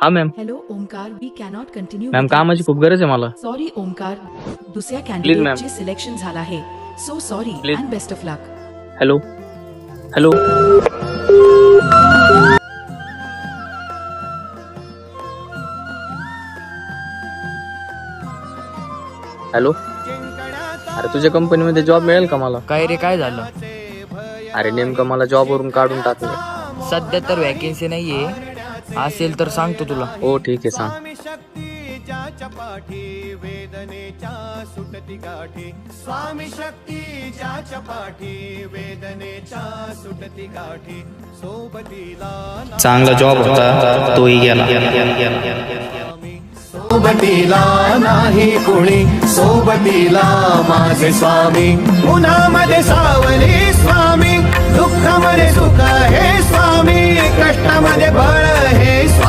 हा ma'am. Hello Omkar, we cannot continue. Ma'am कामाची खूप गरज आहे मला. सॉरी ओमकार, दुसऱ्या मॅम. कॅन्डिडेटचे सिलेक्शन झालं आहे. So sorry Please. And best of luck. Hello hello. Hello. अरे तुझ्या कंपनीमध्ये जॉब मिळेल का मला? काय रे, काय झालं? अरे नेमकं मला जॉबवरून काढून टाकले. सध्या तर वॅकेन्सी नाहीये, असेल तर सांगतो तुला. हो ठीक आहे, सांग. स्वामी शक्ती ज्याच्या पाठी वेदनेच्या सुटती गाठी सोबतीला चांगला जॉब होता तोही गेला. सोबतीला नाही कुणी सोबतीला माझे स्वामी. उन्हामध्ये सावली स्वामी, दुःखामध्ये सुख हे स्वामी, कष्टामध्ये बळ हे स्वामी.